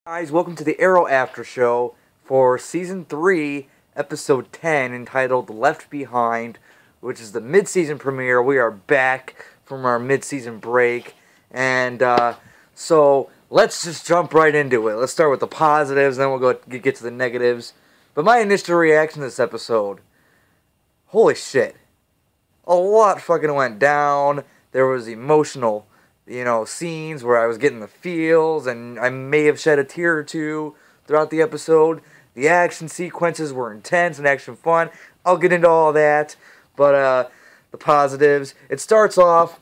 Guys, welcome to the Arrow After Show for Season 3, Episode 10, entitled Left Behind, which is the mid-season premiere. We are back from our mid-season break, and so let's just jump right into it. Let's start with the positives, then we'll get to the negatives. But my initial reaction to this episode, holy shit. A lot fucking went down. There was emotional scenes where I was getting the feels, and I may have shed a tear or two throughout the episode. The action sequences were intense and action fun. I'll get into all that, but the positives. It starts off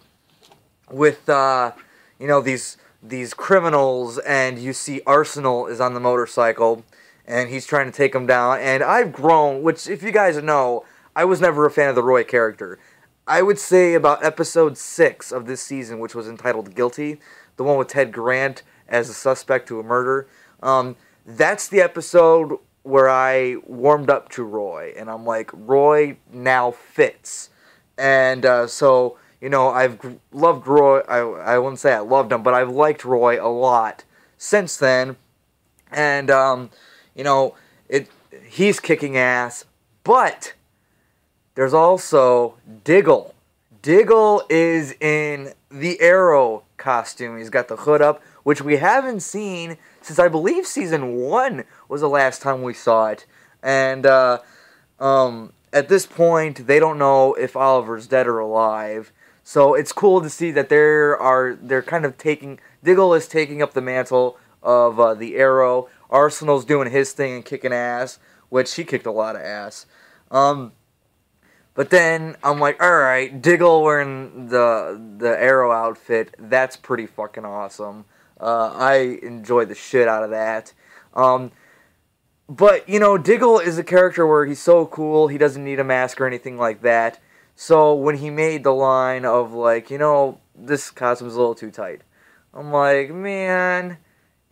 with these criminals, and you see Arsenal is on the motorcycle, and he's trying to take them down. And I've grown, which if you guys know, I was never a fan of the Roy character. I would say about episode 6 of this season, which was entitled Guilty, the one with Ted Grant as a suspect to a murder, that's the episode where I warmed up to Roy, and I'm like, Roy now fits. And so, I've loved Roy. I wouldn't say I loved him, but I've liked Roy a lot since then. And, he's kicking ass, but there's also Diggle. Diggle is in the Arrow costume. He's got the hood up, which we haven't seen since I believe Season 1 was the last time we saw it. And at this point, they don't know if Oliver's dead or alive. So it's cool to see that they're kind of Diggle is taking up the mantle of the Arrow. Arsenal's doing his thing and kicking ass, which he kicked a lot of ass. But then I'm like, alright, Diggle wearing the Arrow outfit, that's pretty fucking awesome. I enjoyed the shit out of that. But, Diggle is a character where he's so cool, he doesn't need a mask or anything like that. So when he made the line of like, this costume's a little too tight, I'm like, man,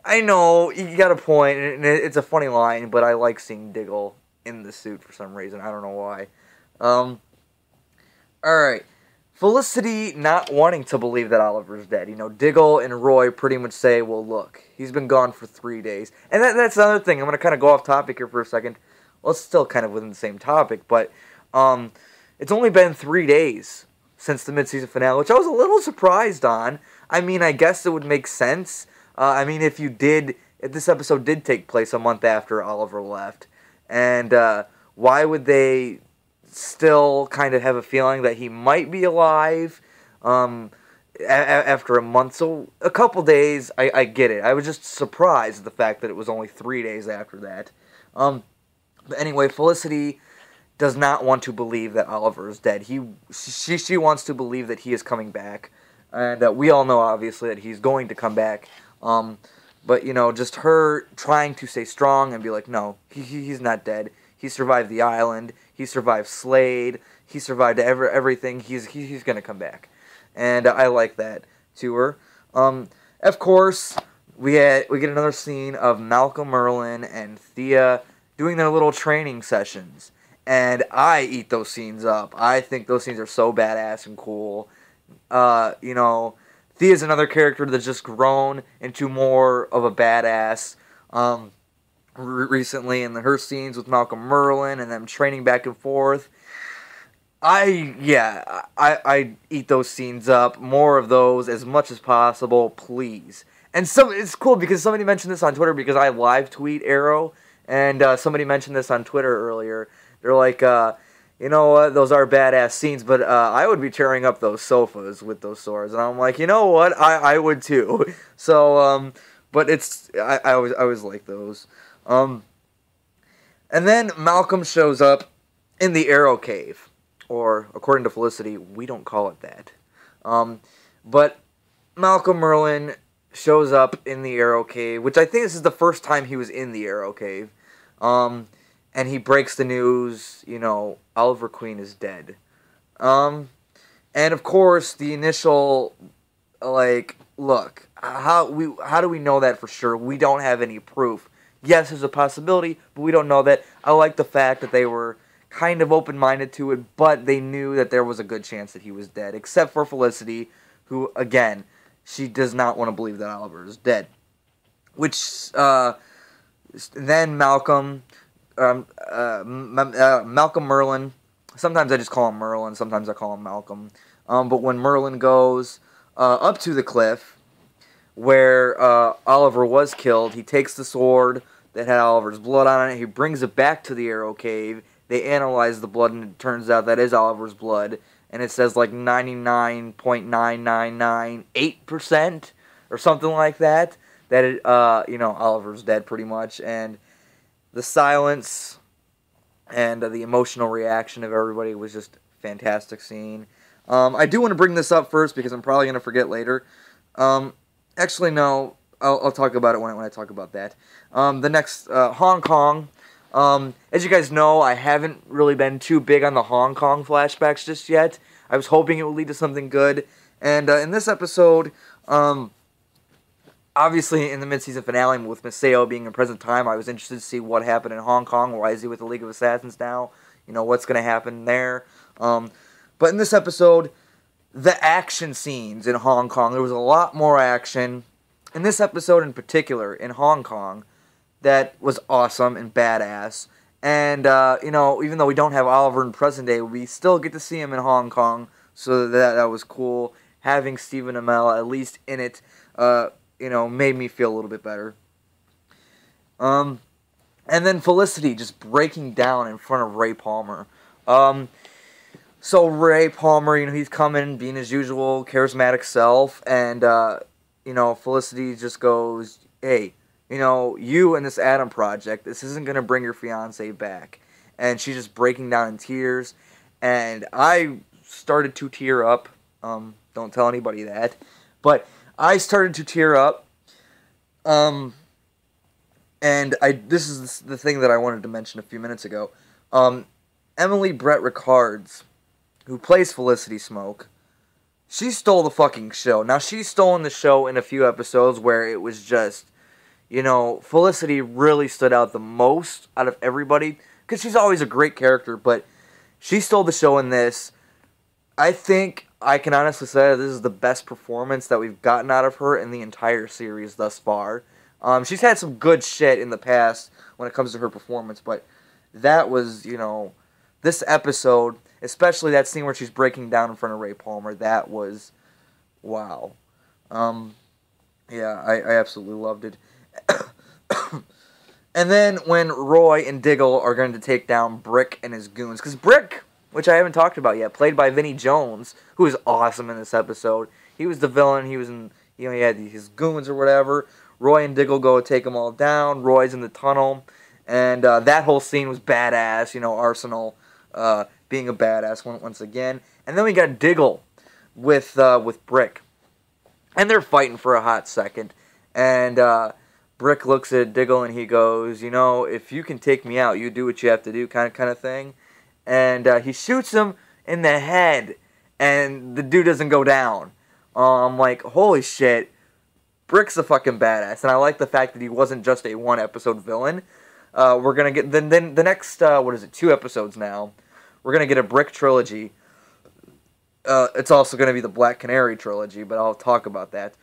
I know, you got a point, and it's a funny line, but I like seeing Diggle in the suit for some reason, I don't know why. Alright. Felicity not wanting to believe that Oliver's dead. Diggle and Roy pretty much say, well, look, he's been gone for 3 days. And that's another thing. I'm going to kind of go off topic here for a second. Well, it's still kind of within the same topic, but it's only been 3 days since the mid-season finale, which I was a little surprised on. I mean, I guess it would make sense. If this episode did take place a month after Oliver left, and why would they still kind of have a feeling that he might be alive after a month? So a couple days, I get it. I was just surprised at the fact that it was only 3 days after that. But anyway, Felicity does not want to believe that Oliver is dead. She wants to believe that he is coming back, and we all know obviously that he's going to come back. But just her trying to stay strong and be like, no, he's not dead. He survived the island. He survived Slade. He survived everything. He's gonna come back, and I like that to her. Of course, we get another scene of Malcolm Merlyn and Thea doing their little training sessions, and I eat those scenes up. I think those scenes are so badass and cool. Thea's another character that's just grown into more of a badass. Recently, in her scenes with Malcolm Merlyn and them training back and forth, I eat those scenes up. More of those as much as possible, please. And it's cool because somebody mentioned this on Twitter, because I live tweet Arrow, and somebody mentioned this on Twitter earlier. They're like, you know what, those are badass scenes, but I would be tearing up those sofas with those swords. And I'm like, you know what, I would too. So, but I always like those. And then Malcolm shows up in the Arrow Cave, or according to Felicity, we don't call it that. But Malcolm Merlyn shows up in the Arrow Cave, which I think this is the first time he was in the Arrow Cave. And he breaks the news, Oliver Queen is dead. And of course, the initial, look, how do we know that for sure? We don't have any proof. Yes, there's a possibility, but we don't know that. I like the fact that they were kind of open-minded to it, but they knew that there was a good chance that he was dead, except for Felicity, who, again, she does not want to believe that Oliver is dead. which then Malcolm, Malcolm Merlin. Sometimes I just call him Merlin. Sometimes I call him Malcolm. But when Merlin goes up to the cliff where Oliver was killed, he takes the sword that had Oliver's blood on it. He brings it back to the Arrow Cave. They analyze the blood, and it turns out that is Oliver's blood. And it says like 99.9998% or something like that. That it, Oliver's dead pretty much. And the silence and the emotional reaction of everybody was just a fantastic scene. I do want to bring this up first because I'm probably going to forget later. Actually, no. I'll talk about it when I talk about that. The next, Hong Kong. As you guys know, I haven't really been too big on the Hong Kong flashbacks just yet. I was hoping it would lead to something good. And in this episode, obviously in the mid-season finale with Maseo being in present time, I was interested to see what happened in Hong Kong. Why is he with the League of Assassins now? You know, what's going to happen there? But in this episode, the action scenes in Hong Kong, there was a lot more action. In this episode in particular, in Hong Kong, that was awesome and badass. And, even though we don't have Oliver in present day, we still get to see him in Hong Kong, so that was cool. Having Stephen Amell at least in it, made me feel a little bit better. And then Felicity just breaking down in front of Ray Palmer. So Ray Palmer, he's coming, being his usual charismatic self, and, Felicity just goes, hey, you and this Adam Project, this isn't going to bring your fiancé back. And she's just breaking down in tears. And I started to tear up. Don't tell anybody that. But I started to tear up. And this is the thing that I wanted to mention a few minutes ago. Emily Brett Ricards, who plays Felicity Smoke, she stole the fucking show. Now, she's stolen the show in a few episodes where it was just, Felicity really stood out the most out of everybody, because she's always a great character, but she stole the show in this. I think I can honestly say this is the best performance that we've gotten out of her in the entire series thus far. She's had some good shit in the past when it comes to her performance, but that was, this episode, especially that scene where she's breaking down in front of Ray Palmer, that was, wow. Yeah, I absolutely loved it. And then when Roy and Diggle are going to take down Brick and his goons, because Brick, which I haven't talked about yet, played by Vinnie Jones, who is awesome in this episode. He was the villain. He was in, he had his goons or whatever. Roy and Diggle go take them all down. Roy's in the tunnel, and that whole scene was badass. Arsenal being a badass once again. And then we got Diggle with Brick, and they're fighting for a hot second, and Brick looks at Diggle and he goes, if you can take me out, you do what you have to do, kind of thing. And he shoots him in the head, and the dude doesn't go down. I'm like, holy shit, Brick's a fucking badass. And I like the fact that he wasn't just a one-episode villain. We're going to get, then the next, 2 episodes now, we're going to get a Brick trilogy. It's also going to be the Black Canary trilogy, but I'll talk about that.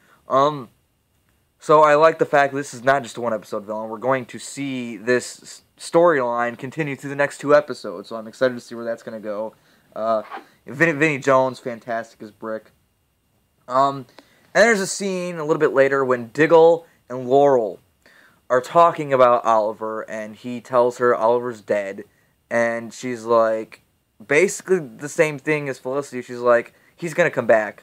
So I like the fact that this is not just a one-episode villain. We're going to see this storyline continue through the next 2 episodes, so I'm excited to see where that's going to go. Vinnie Jones, fantastic as Brick. And there's a scene a little bit later when Diggle and Laurel are talking about Oliver, and he tells her Oliver's dead, and she's like, basically the same thing as Felicity. She's like, he's going to come back,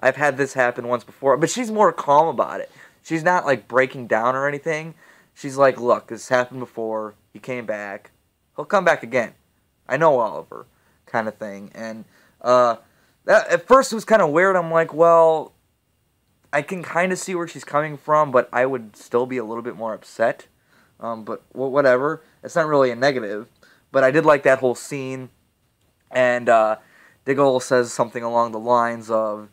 I've had this happen once before, but she's more calm about it. She's not, breaking down or anything. She's like, look, this happened before. He came back. He'll come back again. I know Oliver, kind of thing. And that at first it was kind of weird. I'm like, well, I can kind of see where she's coming from, but I would still be a little bit more upset. But whatever. It's not really a negative. But I did like that whole scene. And Diggle says something along the lines of,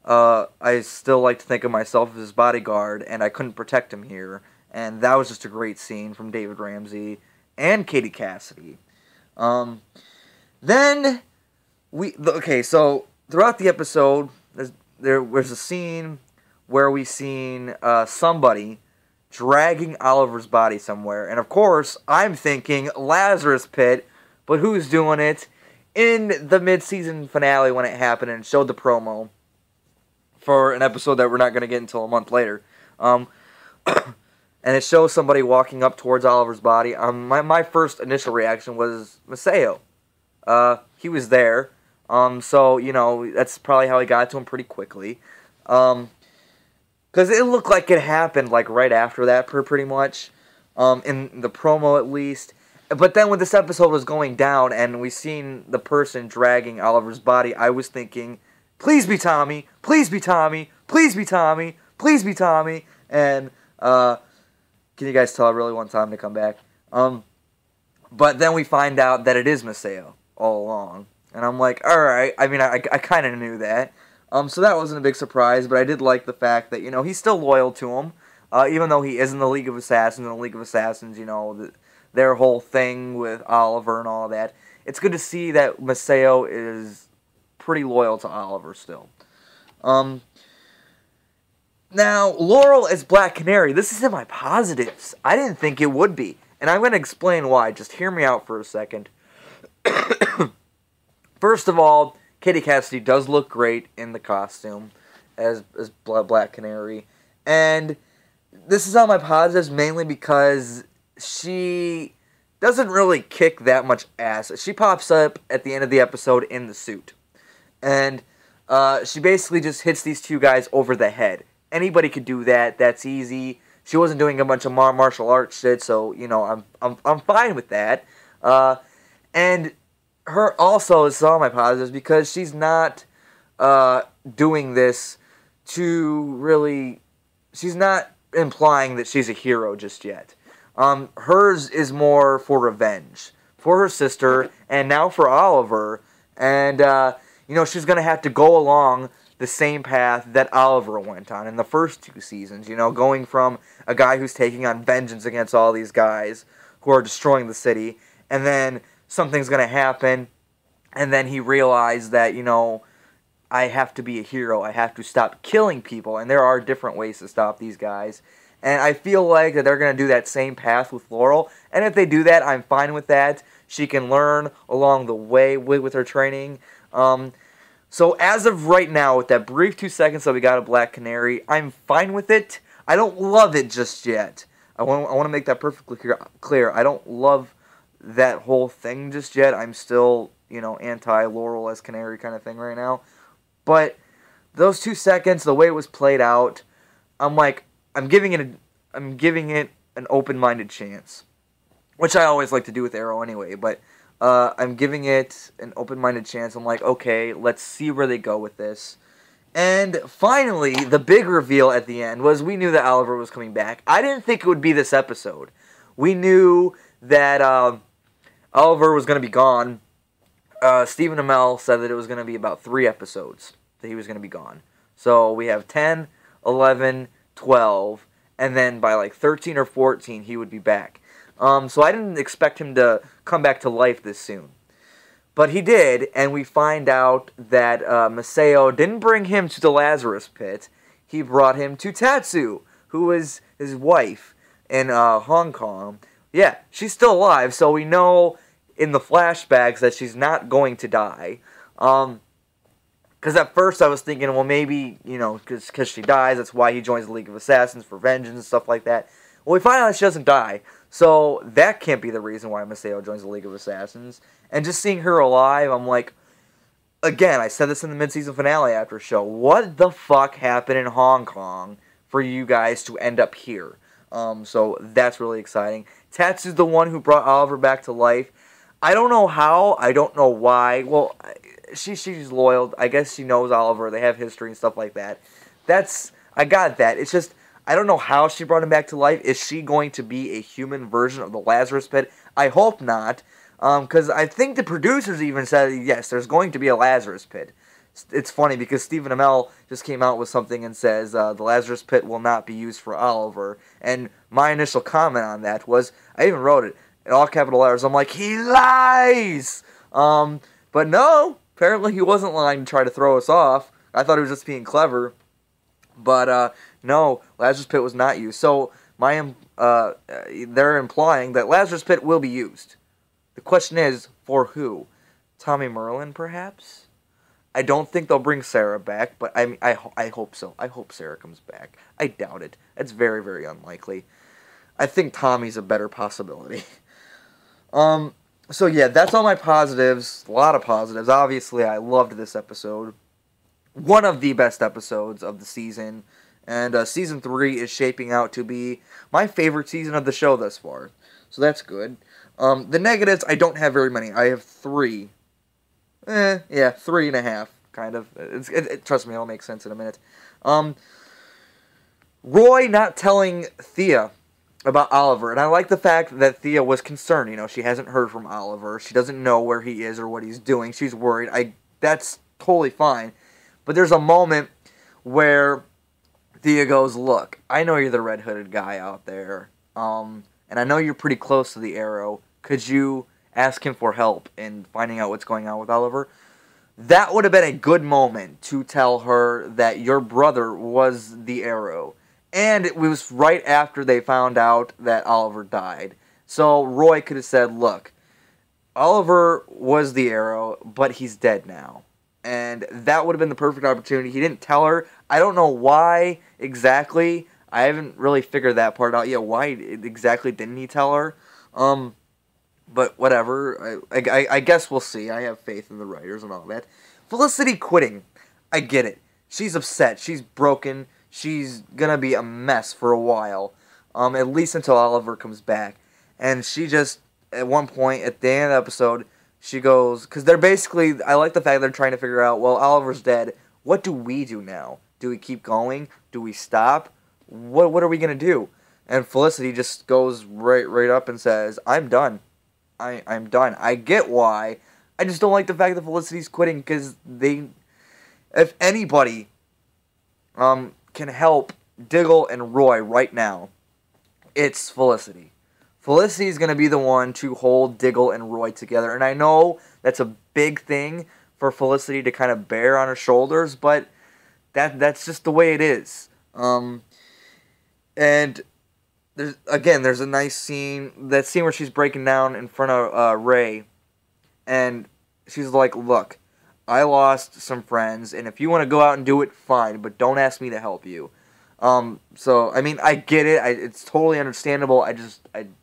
I still like to think of myself as his bodyguard, and I couldn't protect him here. And that was just a great scene from David Ramsey and Katie Cassidy. Then, so throughout the episode, there's a scene where we seen somebody dragging Oliver's body somewhere. And of course, I'm thinking Lazarus Pit, but who's doing it? In the mid-season finale when it happened and showed the promo for an episode that we're not going to get until a month later. And it shows somebody walking up towards Oliver's body. My first initial reaction was Maseo. He was there. So, you know, that's probably how he got to him pretty quickly. Because it looked like it happened, like, right after that, pretty much. In the promo, at least. But then when this episode was going down and we seen the person dragging Oliver's body, I was thinking, please be Tommy, please be Tommy, please be Tommy, please be Tommy. And, can you guys tell I really want Tommy to come back? But then we find out that it is Maseo all along. And I'm like, alright, I mean, I kind of knew that. So that wasn't a big surprise, but I did like the fact that, you know, he's still loyal to him. Even though he is in the League of Assassins, and the League of Assassins, you know, their whole thing with Oliver and all that. It's good to see that Maseo is pretty loyal to Oliver still. Now, Laurel as Black Canary, this is in my positives. I didn't think it would be. And I'm going to explain why. Just hear me out for a second. First of all, Katie Cassidy does look great in the costume as Black Canary. And this is on my positives mainly because she doesn't really kick that much ass. She pops up at the end of the episode in the suit. And she basically just hits these two guys over the head. Anybody could do that. That's easy. She wasn't doing a bunch of martial arts shit, so, you know, I'm fine with that. And her also is all my positives because she's not doing this to really... She's not implying that she's a hero just yet. Hers is more for revenge. For her sister, and now for Oliver. And, you know, she's going to have to go along the same path that Oliver went on in the first 2 seasons. You know, going from a guy who's taking on vengeance against all these guys who are destroying the city. And then something's going to happen. And then he realized that, you know, I have to be a hero. I have to stop killing people. And there are different ways to stop these guys. And I feel like that they're going to do that same path with Laurel. And if they do that, I'm fine with that. She can learn along the way with her training. So as of right now, with that brief 2 seconds that we got of Black Canary, I'm fine with it. I don't love it just yet. I want to make that perfectly clear. I don't love that whole thing just yet. I'm still, you know, anti-Laurel as Canary kind of thing right now. But those 2 seconds, the way it was played out, I'm like, I'm giving it an open-minded chance, which I always like to do with Arrow anyway. But I'm giving it an open-minded chance. I'm like, okay, let's see where they go with this. And finally, the big reveal at the end was we knew that Oliver was coming back. I didn't think it would be this episode. We knew that Oliver was going to be gone. Stephen Amell said that it was going to be about 3 episodes that he was going to be gone. So we have 10, 11, 12, and then by like 13 or 14 he would be back. So I didn't expect him to come back to life this soon. But he did, and we find out that Maseo didn't bring him to the Lazarus Pit. He brought him to Tatsu, who was his wife in Hong Kong. Yeah, she's still alive, so we know in the flashbacks that she's not going to die. Because at first I was thinking, well, maybe, you know, because she dies, that's why he joins the League of Assassins for vengeance and stuff like that. Well, we find out that she doesn't die, so that can't be the reason why Maseo joins the League of Assassins. And just seeing her alive, I'm like, again, I said this in the mid-season finale after show, what the fuck happened in Hong Kong for you guys to end up here? So that's really exciting. Tatsu's the one who brought Oliver back to life. I don't know how, I don't know why. Well, she's loyal. I guess she knows Oliver. They have history and stuff like that. I got that. It's just, I don't know how she brought him back to life. Is she going to be a human version of the Lazarus Pit? I hope not. Because I think the producers even said, yes, there's going to be a Lazarus Pit. It's funny because Stephen Amell just came out with something and says the Lazarus Pit will not be used for Oliver. And my initial comment on that was, I even wrote it in all capital letters. I'm like, he lies! But no, apparently he wasn't lying to try to throw us off. I thought he was just being clever. But no, Lazarus Pit was not used. So they're implying that Lazarus Pit will be used. The question is, for who? Tommy Merlin, perhaps? I don't think they'll bring Sarah back, but I hope so. I hope Sarah comes back. I doubt it. It's very, very unlikely. I think Tommy's a better possibility. So yeah, that's all my positives. A lot of positives. Obviously, I loved this episode. One of the best episodes of the season. And season 3 is shaping out to be my favorite season of the show thus far. So that's good. The negatives, I don't have very many. I have 3. 3.5, kind of. Trust me, it'll make sense in a minute. Roy not telling Thea about Oliver, and I like the fact that Thea was concerned. You know, she hasn't heard from Oliver. She doesn't know where he is or what he's doing. She's worried. That's totally fine. But there's a moment where Thea goes, look, I know you're the red-hooded guy out there, and I know you're pretty close to the Arrow. Could you ask him for help in finding out what's going on with Oliver? That would have been a good moment to tell her that your brother was the Arrow. And it was right after they found out that Oliver died. So Roy could have said, look, Oliver was the Arrow, but he's dead now. And that would have been the perfect opportunity. He didn't tell her. I don't know why exactly. I haven't really figured that part out yet. Why exactly didn't he tell her? But whatever. I guess we'll see. I have faith in the writers and all that. Felicity quitting. I get it. She's upset. She's broken. She's gonna be a mess for a while. At least until Oliver comes back. And she just, at one point, at the end of the episode, she goes, because they're basically, I like the fact they're trying to figure out, well, Oliver's dead. What do we do now? Do we keep going? Do we stop? What are we gonna do? And Felicity just goes right up and says, I'm done. I'm done. I get why. I just don't like the fact that Felicity's quitting, because if anybody can help Diggle and Roy right now, it's Felicity. Felicity's going to be the one to hold Diggle and Roy together. And I know that's a big thing for Felicity to kind of bear on her shoulders, but that's just the way it is. And there's a nice scene, that scene where she's breaking down in front of Ray, and she's like, look, I lost some friends, and if you want to go out and do it, fine, but don't ask me to help you. So, I mean, I get it. It's totally understandable. I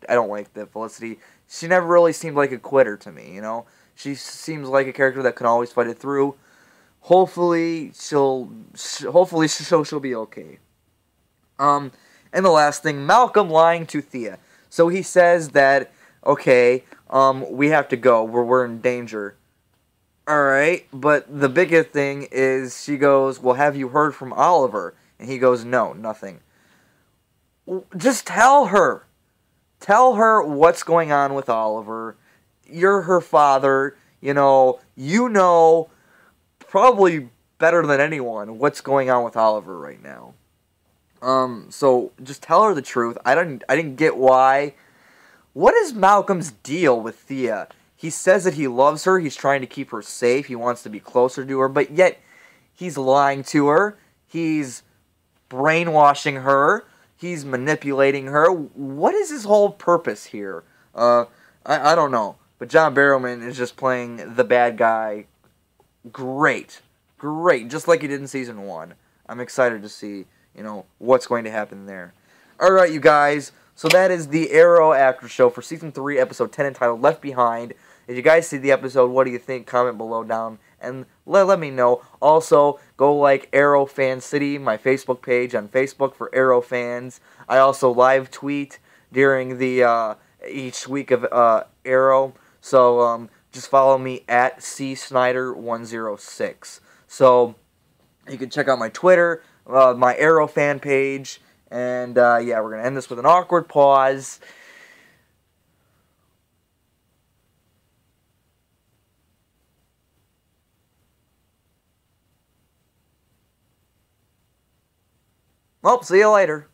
don't like that Felicity. She never really seemed like a quitter to me, you know? She seems like a character that can always fight it through. Hopefully she'll be okay. And the last thing, Malcolm lying to Thea. So he says that, okay, we have to go. We're in danger. Alright, but the biggest thing is she goes, well, have you heard from Oliver? And he goes, no, nothing. Just tell her. Tell her what's going on with Oliver. You're her father. You know probably better than anyone what's going on with Oliver right now. So just tell her the truth. I didn't get why. What is Malcolm's deal with Thea? He says that he loves her, he's trying to keep her safe, he wants to be closer to her, but yet he's lying to her, he's brainwashing her, he's manipulating her. What is his whole purpose here? I don't know. But John Barrowman is just playing the bad guy great. Great. Just like he did in Season 1. I'm excited to see, what's going to happen there. Alright, you guys. So that is the Arrow After Show for Season 3, Episode 10, entitled Left Behind. If you guys see the episode, what do you think? Comment below down and let me know. Also, go like Arrow Fan City, my Facebook page on Facebook for Arrow fans. I also live tweet during the each week of Arrow. So just follow me at csnyder106. So you can check out my Twitter, my Arrow fan page, and yeah, we're gonna end this with an awkward pause. Well, see you later.